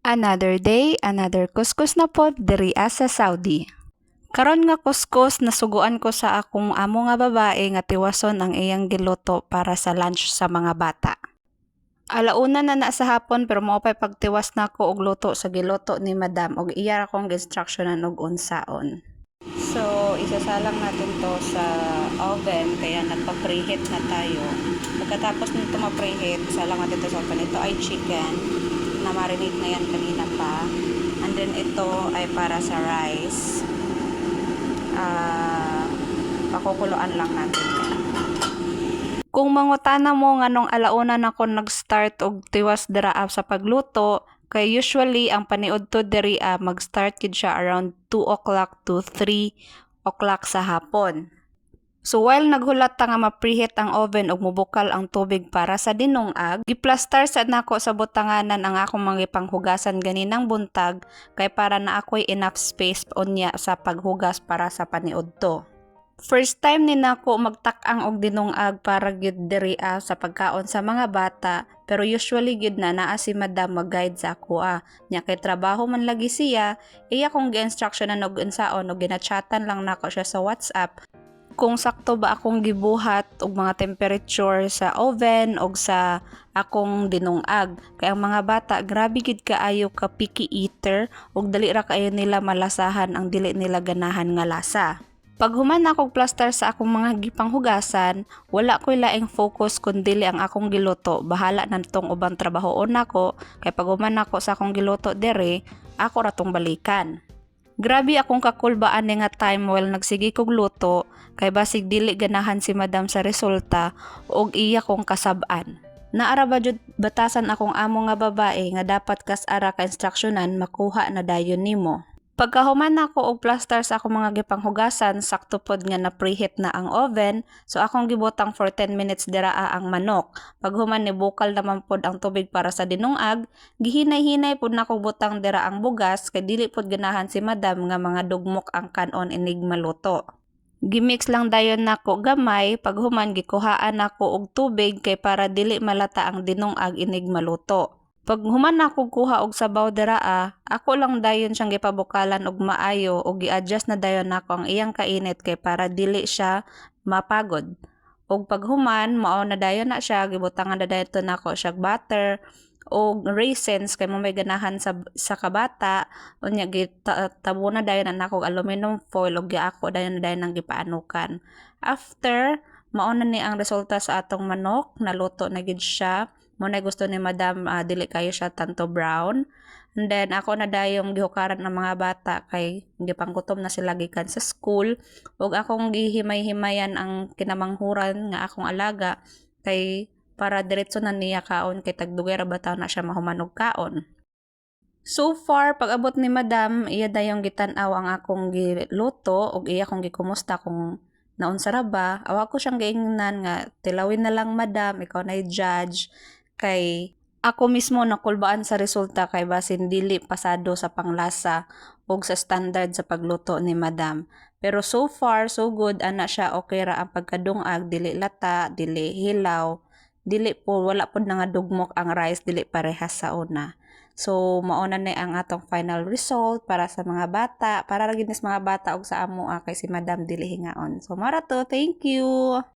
Another day, another kuskus na pod diri sa Saudi. Karon nga kuskus nasuguan ko sa akong amo nga babae nga tiwason ang iyang giluto para sa lunch sa mga bata. Alauna na sa hapon pero mao pay pagtiwas nako og luto sa giluto ni Madam og iya akong instructionan og unsaon. So, isasalang natin to sa oven kaya nagpa-preheat na tayo. Pagkatapos nito ma-preheat, isalang natin to sa oven. Ito ay chicken na marinate na yan kanina pa. And then ito ay para sa rice. Pakukuluan lang natin yan. Kung mangutana mo nga nung alauna na ko nag-start og tiwas dira sa pagluto, kay usually ang paniud to diri mag-start gid siya around 2 o'clock to 3 o'clock sa hapon. So while naghulat ta nga ma-preheat ang oven og mubukal ang tubig para sa dinungag, giplastar sad nako sa butanganan ang akong mga panghugasan ganinang buntag kay para na ako'y enough space unya sa paghugas para sa paniud to. First time ni nako magtak-ang og dinungag para gyud diri sa pagkaon sa mga bata, pero usually gyud na naa si Madam mag-guide sa ako nya kay trabaho man lagi siya, iya kong gi-instructionan og unsaon og ginachatan lang nako siya sa WhatsApp kung sakto ba akong gibuhat og mga temperature sa oven og sa akong dinungag. Kay ang mga bata grabe gid kaayo ka picky eater og dali ra kaayo nila malasahan ang dili nila ganahan nga lasa. Pag human akong plaster sa akong mga gipanghugasan, wala ko'y laing focus kundili ang akong giluto. Bahala na tong ubang trabahoon nako kay pag human ako sa akong giluto dere, ako ra tong balikan. Grabe akong kakulbaan nga time while nagsigi kog luto kay basig dili ganahan si Madam sa resulta og iya kong kasab-an. Naara ba jud batasan akong amo nga babae nga dapat kas ara ka instructionan makuha na dayon nimo. Pagkahuman nako og plaster sa akong mga gipanghugasan, sakto pod nga na-preheat na ang oven, so akong gibutang for 10 minutes diraa ang manok. Paghuman ni bukal naman pod ang tubig para sa dinungag, gihinay-hinay pod nako butang dira ang bugas kay dili pod ganahan si Madam nga mga dugmok ang kanon inig maluto. Gimix lang dayon nako gamay, paghuman gikuhaan nako og tubig kay para dili malata ang dinungag inig maluto. Pag human ako kuha og sabaw dira ako lang dayon siyang gipabukalan og maayo og gi-adjust na dayon nako ang iyang kainit kay para dili siya mapagod. Og pag human mao na dayon na siya gibutangan na dayon to nako siya butter og raisins kay mo may ganahan sa kabata unya gitabo na dayon na nako aluminum foil og giako dayon na dayon ang gipaanukan. After mao na ni ang resulta sa atong manok, naluto na gid siya. Muna gusto ni Madam dili kayo siya tanto brown. And then ako na dayong gihukaran ng mga bata kay gipanggutom na sila gikan sa school ug akong gihimay-himayan ang kinamanghuran nga akong alaga kay para diretso na niya kaon kay tagdugay ra bataw na siya mahuman og kaon. So far pag abot ni Madam iya dayong gitan-aw ang akong giluto ug iya kong gikumusta kung naunsa ra ba. Awa ko siyang giingnan nga tilawin na lang Madam, ikaw na judge kay ako mismo nakulbaan sa resulta kay basin dili pasado sa panglasa ug sa standard sa pagluto ni Madam. Pero so far so good ana siya, okay ra ang pagkadungag, dili lata, dili hilaw, dili po wala pod nga dugmok ang rice, dili parehas sa una. So mauna na ang atong final result para sa mga bata, para ra gid mga bata og sa amo kay si Madam dili hingaon. So mara to, thank you.